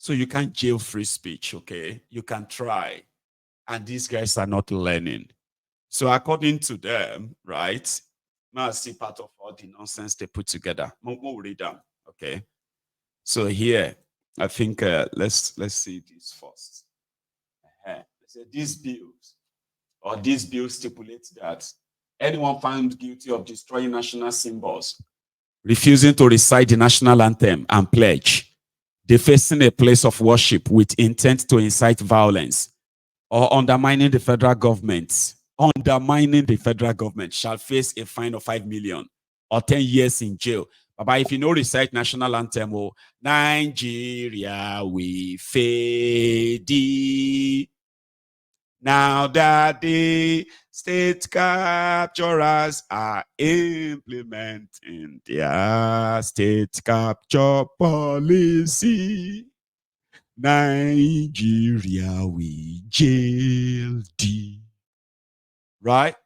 So you can't jail free speech, okay? You can try. And these guys are not learning. So according to them, right? Now I see part of all the nonsense they put together. We'll read them, okay? So here, I think let's see this first. So these bills stipulate that anyone found guilty of destroying national symbols, refusing to recite the national anthem and pledge, defacing a place of worship with intent to incite violence, or undermining the federal government, shall face a fine of 5 million or 10 years in jail. But if you know recite national anthem, oh, Nigeria we fade. Now that the state capturers are implementing their state capture policy, Nigeria we jail thee. Right?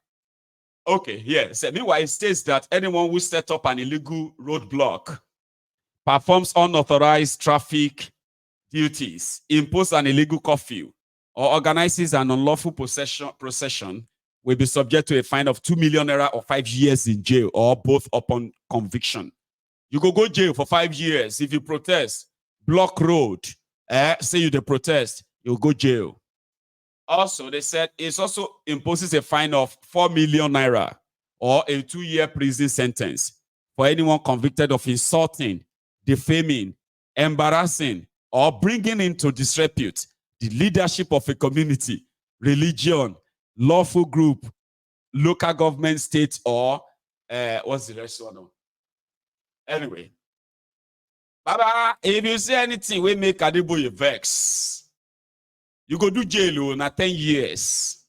Okay, yes. So meanwhile, it states that anyone who set up an illegal roadblock, performs unauthorized traffic duties, impose an illegal curfew, or organizes an unlawful procession will be subject to a fine of 2 million naira or 5 years in jail, or both upon conviction. You go jail for 5 years if you protest, block road, say you the protest, you'll go jail. Also, they said it also imposes a fine of 4 million naira or a 2-year prison sentence for anyone convicted of insulting, defaming, embarrassing, or bringing into disrepute the leadership of a community, religion, lawful group, local government, state, or what's the rest one? Anyway, Baba, if you say anything, we make Adeboye vex. You go do jail na 10 years.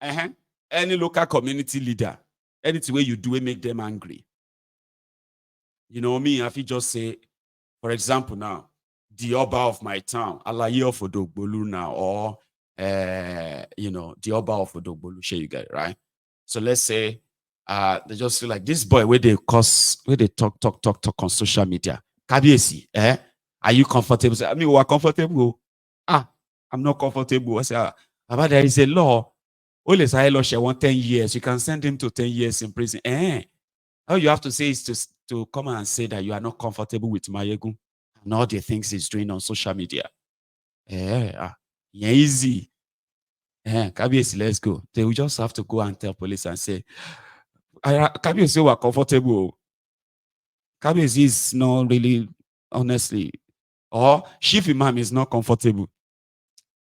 Any local community leader, anything where you do, we make them angry. You know me, if you just say, for example, now, the Oba of my town, Alaye of Odogbolu now, or the Oba of Odogbolu, sure you get it, right? So let's say they just feel like this boy where they talk on social media. Kabiesi, are you comfortable? I mean, we're comfortable. I'm not comfortable. I say, but there is a law. Only say want 10 years. You can send him to 10 years in prison. All you have to say is to come and say that you are not comfortable with Mayegun and all the things he's doing on social media. Easy. Kabiesi, let's go. They will just have to go and tell police and say, Kabiesi, we're comfortable. Kabiesi is not really, honestly, or Chief Imam is not comfortable.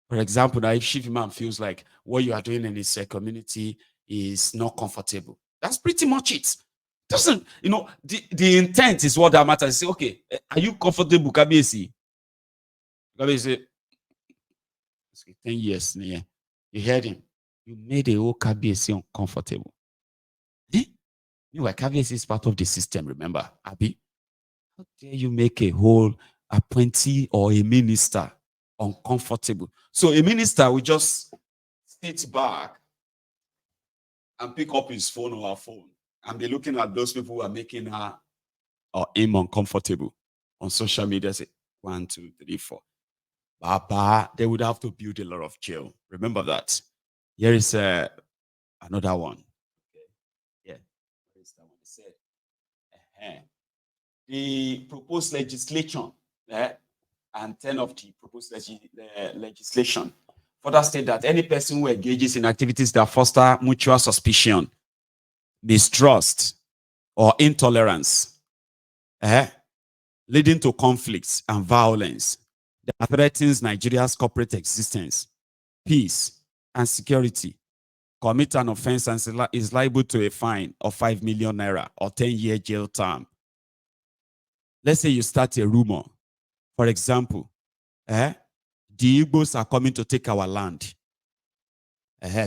For example, now if Chief Imam feels like what you are doing in his community is not comfortable, that's pretty much it. Doesn't, the intent is what that matters. Say, okay, are you comfortable, Kabiesi? Kabiesi, 10 years, yeah. You heard him. You made a whole Kabiesi uncomfortable. Meanwhile, Kabiesi is part of the system, remember, Abi? How dare you make a whole appointee or a minister uncomfortable? So a minister will just sit back and pick up his phone or her phone and be looking at those people who are making her or him uncomfortable on social media. Say 1, 2, 3, 4. Baba, they would have to build a lot of jail. Remember that. Here is another one. Okay. Yeah. Where is that one? It said, the proposed legislation and 10 of the proposed legislation further state that any person who engages in activities that foster mutual suspicion, mistrust, or intolerance, leading to conflicts and violence that threatens Nigeria's corporate existence, peace, and security, commit an offense and is liable to a fine of 5 million naira or 10-year jail term. Let's say you start a rumor. For example, the Igbos are coming to take our land.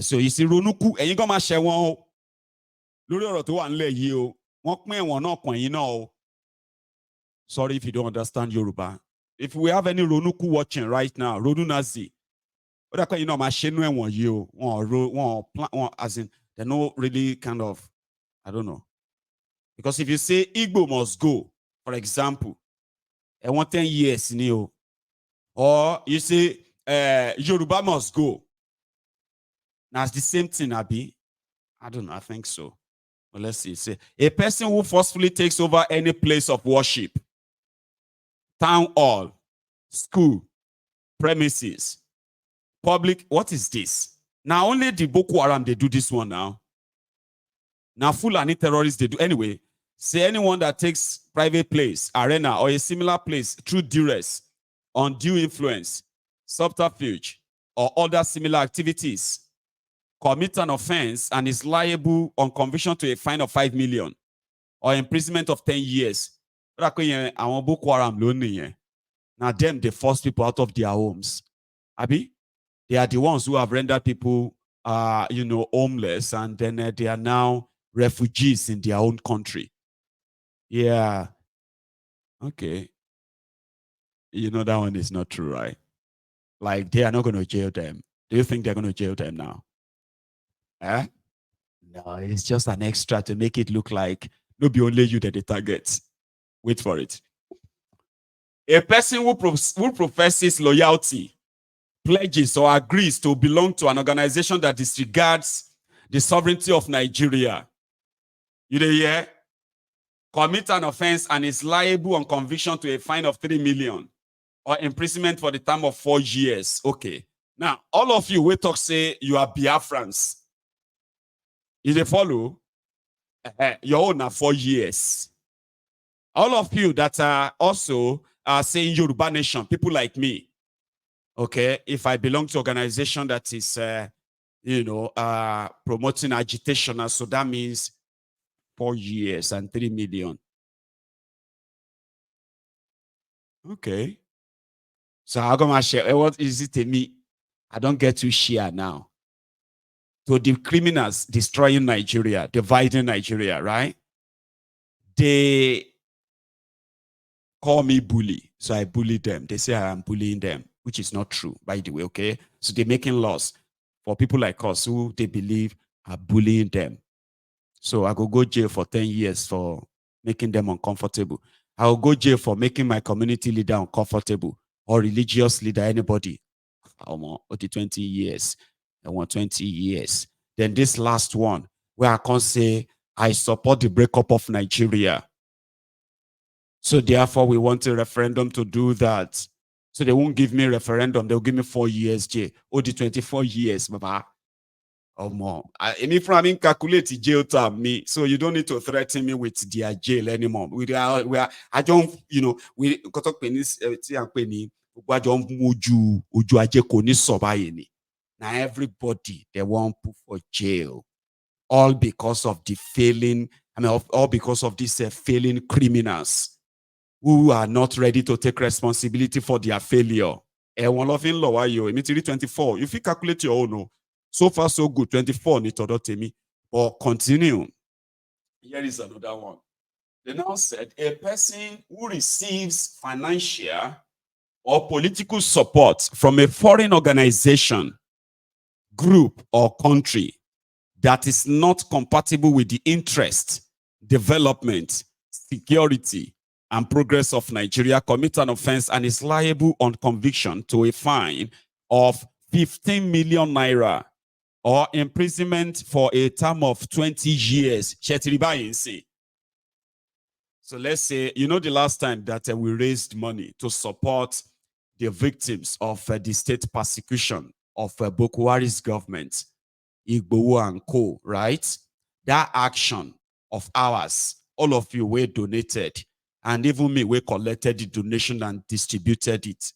So you see, Ronuku, and you go share one. Sorry if you don't understand Yoruba. If we have any Ronuku watching right now, Ronunazi, as in, they're not really kind of, I don't know. Because if you say Igbo must go, for example, I want 10 years, or you say, Yoruba must go. Now it's the same thing, Abi. I don't know. I think so. Well, let's see. Say a person who forcefully takes over any place of worship, town hall, school, premises, public. What is this? Now only the Boko Haram they do this one now. Now Fulani terrorists they do anyway. Say anyone that takes private place, arena, or a similar place through duress, undue influence, subterfuge, or other similar activities, commit an offense and is liable on conviction to a fine of 5 million or imprisonment of 10 years. Now them they force people out of their homes. Abi, they are the ones who have rendered people homeless, and then they are now refugees in their own country. Yeah. Okay. That one is not true, right? Like they are not going to jail them. Do you think they're going to jail them now? Eh? No, it's just an extra to make it look like no be only you that they target. Wait for it. A person who professes loyalty, pledges, or agrees to belong to an organization that disregards the sovereignty of Nigeria, you hear? Commit an offense and is liable on conviction to a fine of 3 million or imprisonment for the term of 4 years. Okay. Now, all of you, we talk say you are Biafrans. If they follow, your own are 4 years. All of you that are also saying Yoruba Nation, people like me, okay, if I belong to an organization that is, promoting agitation, so that means 4 years and 3 million. Okay. So how come I share? What is it to me? I don't get to share now. So the criminals destroying Nigeria, dividing Nigeria, right? They call me bully. So I bully them. They say I am bullying them, which is not true, by the way, okay? So they're making laws for people like us who they believe are bullying them. So I go jail for 10 years for making them uncomfortable. I'll go jail for making my community leader uncomfortable, or religious leader, anybody. I want 20 years. I want 20 years. Then this last one, where I can say, I support the breakup of Nigeria. So therefore, we want a referendum to do that. So they won't give me a referendum. They'll give me 4 years, J. Oh, the 24 years, baba. Or more. I calculate jail time me, so you don't need to threaten me with their jail anymore. I don't, we got up penis, now everybody they won't put for jail, all because of the failing. All because of these failing criminals who are not ready to take responsibility for their failure. One of in law, you 24. If you calculate your own, so far so good. 24 ni todo temi, but continue. Here is another one. They now said a person who receives financial or political support from a foreign organization, group, or country that is not compatible with the interest, development, security, and progress of Nigeria commit an offense and is liable on conviction to a fine of 15 million naira or imprisonment for a term of 20 years. So let's say, the last time that we raised money to support the victims of the state persecution of Boko Haram's government, Igboho and Co., right? That action of ours, all of you were donated, and even me, we collected the donation and distributed it.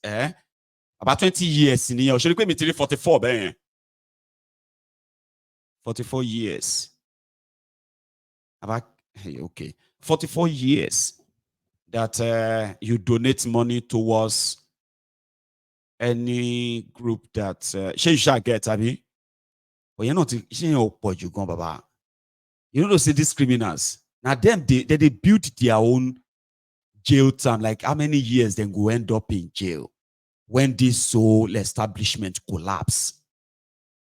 About 20 years in here. Should we pay 44, 44 years. Okay. 44 years that you donate money towards any group that she shall get, Abby. But you're not, you go, Baba. You know, see these criminals. Now, them, they build their own jail term. Like, how many years then go end up in jail when this sole establishment collapse?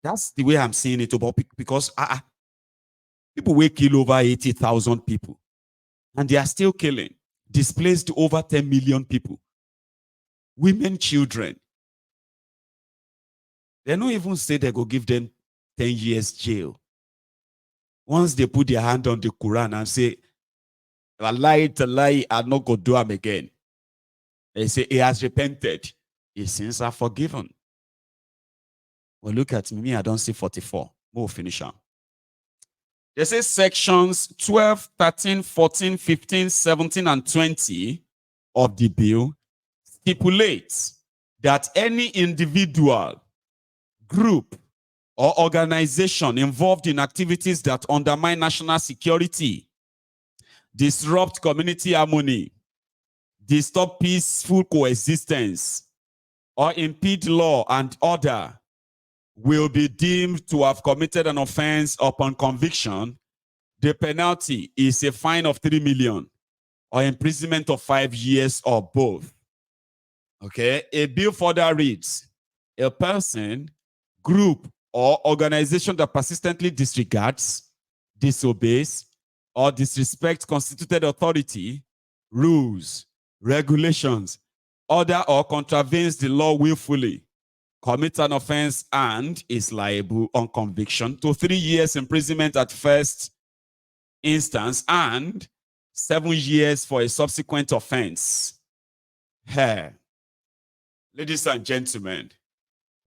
That's the way I'm seeing it about, because people will kill over 80,000 people, and they are still killing. displaced over 10 million people. Women, children. They don't even say they go give them 10 years jail. Once they put their hand on the Quran and say, I lied to lie, I'm not going to do them again. They say he has repented. His sins are forgiven. Well, look at me. I don't see 44. We'll finish them. They say sections 12, 13, 14, 15, 17, and 20 of the bill stipulates that any individual, group, or organization involved in activities that undermine national security, disrupt community harmony, disturb peaceful coexistence, or impede law and order will be deemed to have committed an offense upon conviction. The penalty is a fine of 3 million or imprisonment of 5 years or both. Okay, a bill further reads, a person, group, or organization that persistently disregards, disobeys, or disrespects constituted authority, rules, regulations, order, or contravenes the law willfully, commits an offense and is liable on conviction to 3 years imprisonment at first instance and 7 years for a subsequent offense. Here, ladies and gentlemen,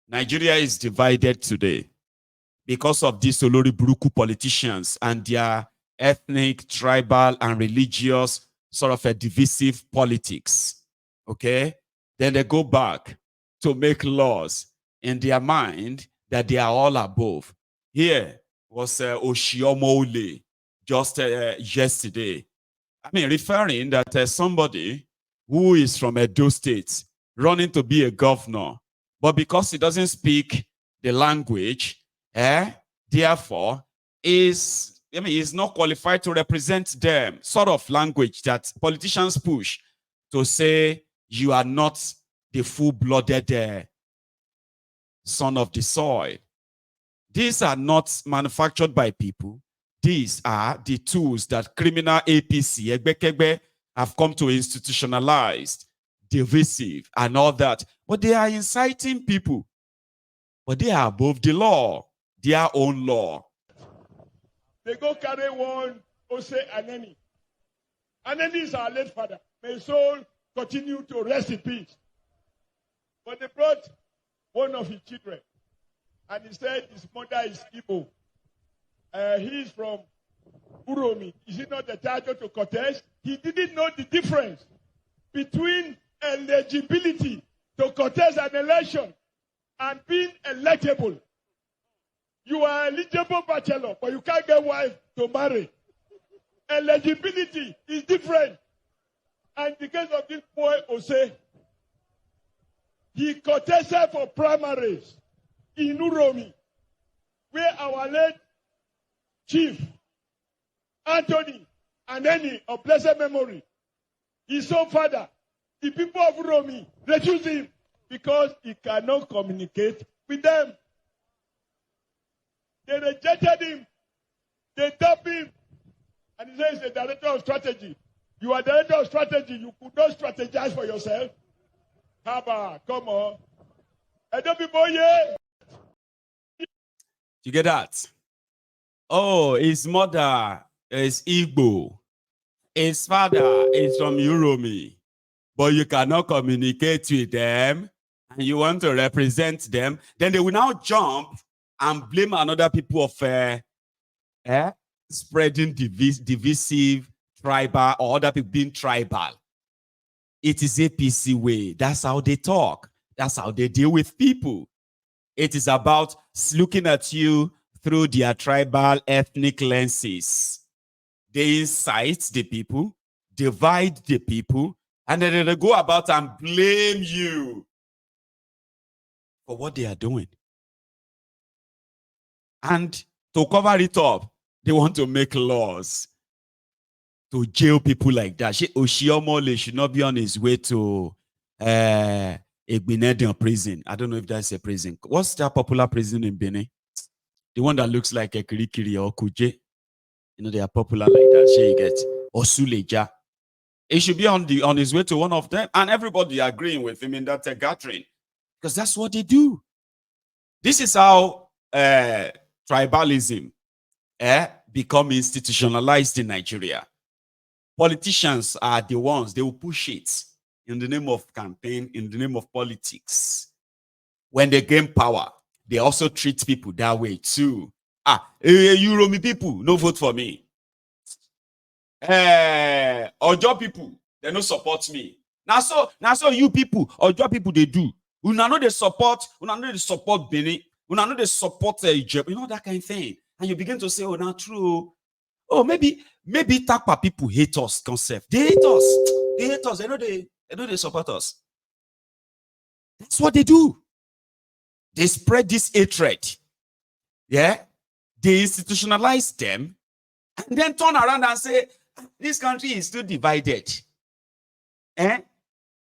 Nigeria is divided today because of these Olori Buruku politicians and their ethnic, tribal, and religious sort of a divisive politics. Okay? Then they go back to make laws in their mind that they are all above. Here was Oshiomole just yesterday. I mean, referring that somebody who is from Edo State running to be a governor, but because he doesn't speak the language, therefore is not qualified to represent them. Sort of language that politicians push to say you are not the full-blooded son of the soil. These are not manufactured by people. These are the tools that criminal APC, Egbekegbe, have come to institutionalize, divisive, and all that. But they are inciting people. But they are above the law, their own law. They go carry one Ose Aneni. Aneni is our late father. May his soul continue to rest in peace. But they brought one of his children. And he said his mother is Igbo. He is from Uromi. Is it not the title to contest? He didn't know the difference between eligibility to contest an election and being electable. You are eligible bachelor, but you can't get wife to marry. Eligibility is different. And in the case of this boy, Ose, he contested for primaries in Uromi, where our late Chief Anthony Aneni of blessed memory, his own father, the people of Uromi refused him because he cannot communicate with them. They rejected him. They dumped him. And he says he's the director of strategy. You are director of strategy. You could not strategize for yourself. Haba, come on. You get that? Oh, his mother is Igbo. His father is from Uromi. But you cannot communicate with them and you want to represent them. Then they will now jump and blame another people of spreading divisive, tribal, or other people being tribal. It is APC way. That's how they talk. That's how they deal with people. It is about looking at you through their tribal, ethnic lenses. They incite the people, divide the people, and then they go about and blame you for what they are doing. And to cover it up, they want to make laws to jail people like that. Oshiomole should not be on his way to Egbinedion prison. I don't know if that's a prison. What's that popular prison in Benin? The one that looks like a Kirikiri or Kuje. You know, they are popular like that. She you get Osuleja. He should be on his way to one of them, and everybody agreeing with him in that gathering, because that's what they do. This is how tribalism become institutionalized in Nigeria. Politicians are the ones, they will push it in the name of campaign, in the name of politics. When they gain power, they also treat people that way too. You Romi people, no vote for me. Ojo people, they no support me. Now so you people, Ojo people, they do. Una know they support Benin. Una know they support Egypt, that kind of thing. And you begin to say, oh, not true. Oh, maybe Takpa people hate us concept. They hate us. They hate us. They know they support us. That's what they do. They spread this hatred. Yeah. They institutionalize them and then turn around and say, this country is still divided.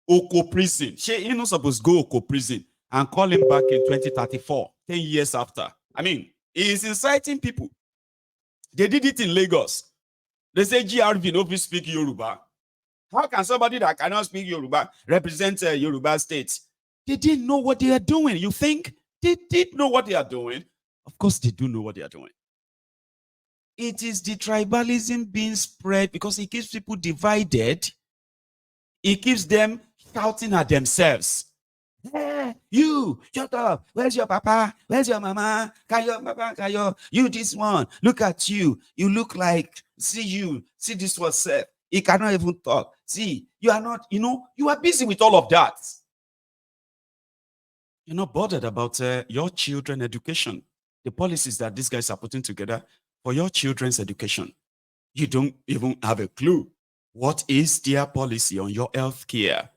Oko prison. You're not supposed to go Oko prison and call him back in 2034, 10 years after. I mean, he is inciting people. They did it in Lagos. They say GRV no speak Yoruba. How can somebody that cannot speak Yoruba represent Yoruba state? They didn't know what they are doing. You think they did know what they are doing? Of course, they do know what they are doing. It is the tribalism being spread because it keeps people divided. It keeps them shouting at themselves. Hey, you, shut up. Where's your papa? Where's your mama? You this one. Look at you. You look like, see this one, sir. He cannot even talk. See, you are not, you are busy with all of that. You're not bothered about your children's education. The policies that these guys are putting together for your children's education. You don't even have a clue. What is their policy on your health care,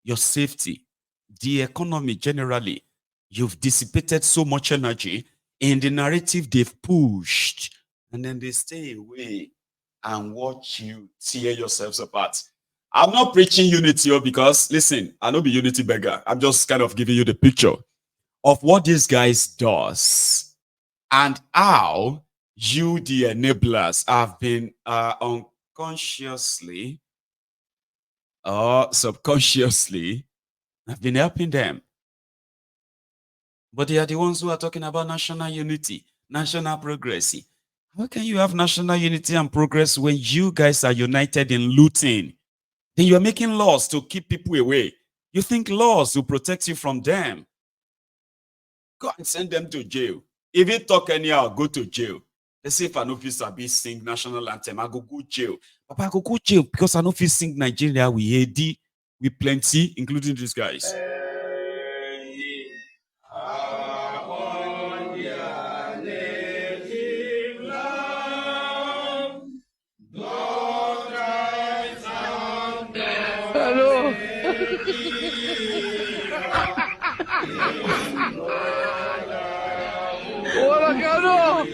your safety, the economy generally? You've dissipated so much energy in the narrative they've pushed, and then they stay away and watch you tear yourselves apart. I'm not preaching unity because, listen, I know be unity beggar. I'm just kind of giving you the picture of what these guys does and how you, the enablers, have been unconsciously or subconsciously have been helping them. But they are the ones who are talking about national unity, national progress. How can you have national unity and progress when you guys are united in looting? Then you are making laws to keep people away. You think laws will protect you from them? Go and send them to jail. If you talk anyhow, go to jail. Let's say if I know if you sing national anthem, I go jail. Papa, I go jail because I know if you sing Nigeria, we AD, we plenty, including these guys. Hello. Hola, cabrón.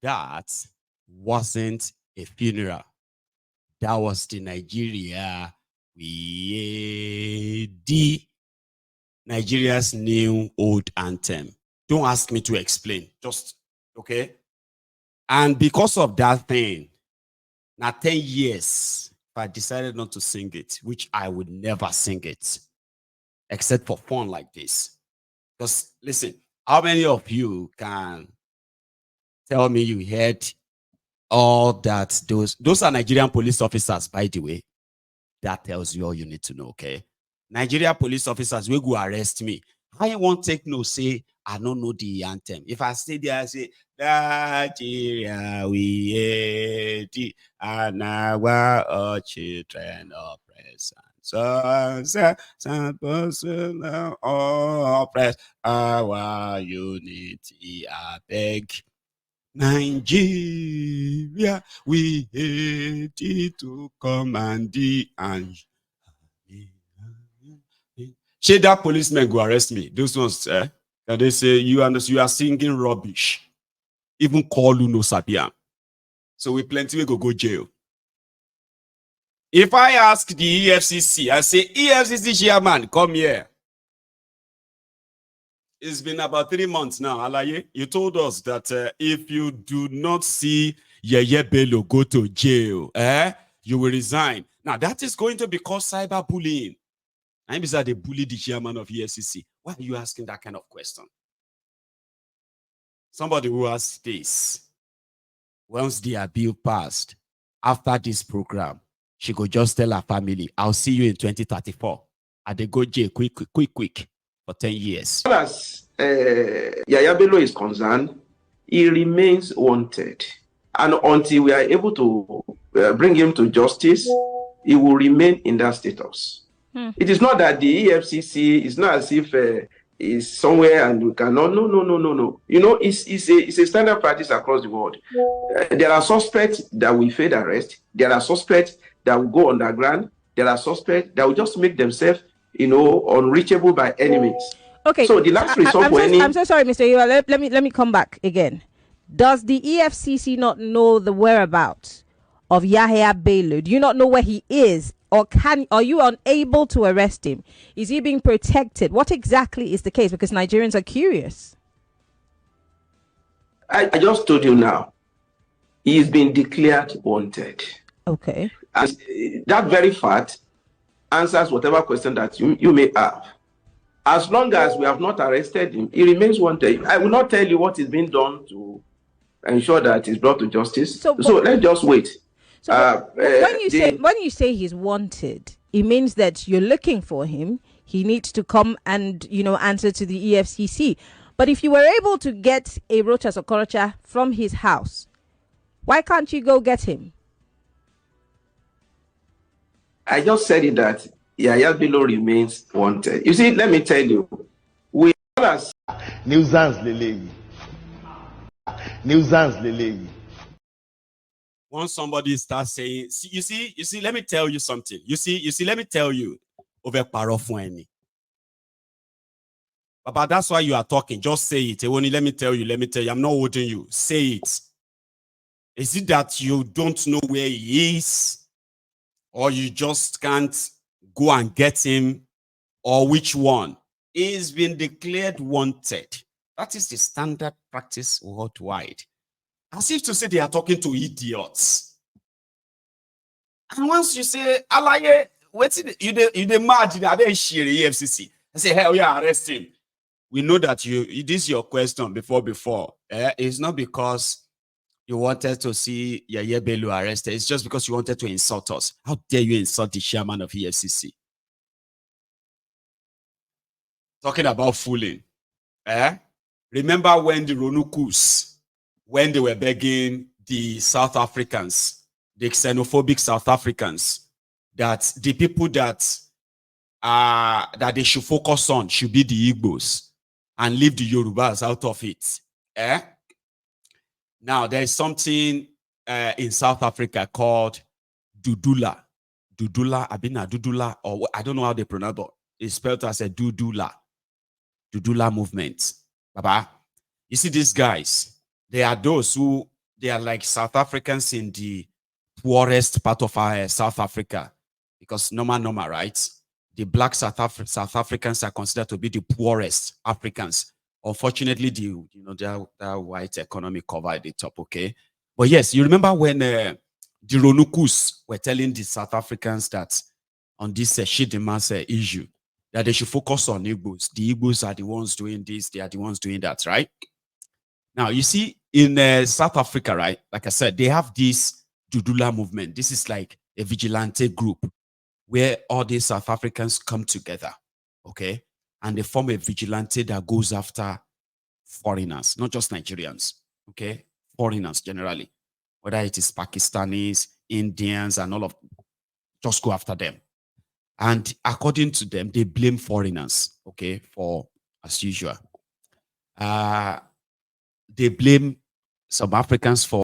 that wasn't a funeral. That was the Nigeria Nigeria's new old anthem. Don't ask me to explain. Just, okay? And because of that thing, now 10 years, I decided not to sing it, which I would never sing it, except for fun like this. Because listen, how many of you can tell me you heard all that? Those are Nigerian police officers, by the way. That tells you all you need to know, okay? Nigeria police officers will go arrest me. I won't take no say, I don't know the anthem. If I stay there, I say, Nigeria, we hate and our children oppressed. So, some person oppress our unity, I beg. Nigeria, we hate it to come and Shey that policeman go arrest me. Those ones, and they say you are singing rubbish. Even call you no sabian. So we plenty we go jail. If I ask the EFCC, I say, EFCC chairman, come here. It's been about 3 months now, Alaye. You told us that if you do not see Yeye Bello go to jail, you will resign. Now, that is going to be called cyberbullying. I'm beside they bully the chairman of EFCC. Why are you asking that kind of question? Somebody who asks this, once the appeal passed, after this program, she could just tell her family, I'll see you in 2034. And they go jail quick for 10 years. As Yaya Bello is concerned, he remains wanted. And until we are able to bring him to justice, he will remain in that status. It is not that the EFCC is not as if it's somewhere and you cannot. No. You know, it's a standard practice across the world. There are suspects that will evade arrest. There are suspects that will go underground. There are suspects that will just make themselves, unreachable by enemies. Okay. So the last resort I'm so sorry, Mr. Iwa. Let me come back again. Does the EFCC not know the whereabouts of Yahya Bello? Do you not know where he is? Or are you unable to arrest him? Is he being protected? What exactly is the case? Because Nigerians are curious. I just told you now. He's been declared wanted. Okay. And that very fact answers whatever question that you may have. As long as we have not arrested him, he remains wanted. I will not tell you what is being done to ensure that he's brought to justice. So let's just wait. So when you say he's wanted, it means that you're looking for him. He needs to come and answer to the EFCC. But if you were able to get a Rochas Okorocha from his house, why can't you go get him? I just said it that Yaya Bello remains wanted. You see, let me tell you, we as nuisance lele. Once somebody starts saying, you see, let me tell you something. You see, let me tell you, over parofweni. But that's why you are talking. Just say it. Let me tell you. I'm not holding you. Say it. Is it that you don't know where he is? Or you just can't go and get him? Or which one? He's been declared wanted. That is the standard practice worldwide. As if to say they are talking to idiots. And once you say, Alaye, you the mad, you the EFCC. I say, hell yeah, arrest him. We know that this is your question before. It's not because you wanted to see Yaya Bello arrested. It's just because you wanted to insult us. How dare you insult the chairman of EFCC? Talking about fooling. Remember when the Ronukus, when they were begging the South Africans, the xenophobic South Africans, that the people that they should focus on should be the Igbos and leave the Yorubas out of it. Now, there is something in South Africa called Dudula. Dudula, or I don't know how they pronounce it. It's spelled as a Dudula movement. Baba, you see these guys, they are those who they are like South Africans in the poorest part of our South Africa, because normal, right? The black South Africans are considered to be the poorest Africans. Unfortunately, their white economy covered the top. Okay, but yes, you remember when the Ronukus were telling the South Africans that on this Shidimas issue, that they should focus on Igbos. The Igbos are the ones doing this; they are the ones doing that, right? Now, you see, in South Africa, right? Like I said, they have this Dudula movement. This is like a vigilante group where all these South Africans come together, okay? And they form a vigilante that goes after foreigners, not just Nigerians, okay? Foreigners generally, whether it is Pakistanis, Indians, and all of them, just go after them. And according to them, they blame foreigners, okay, for, as usual. They blame some Africans for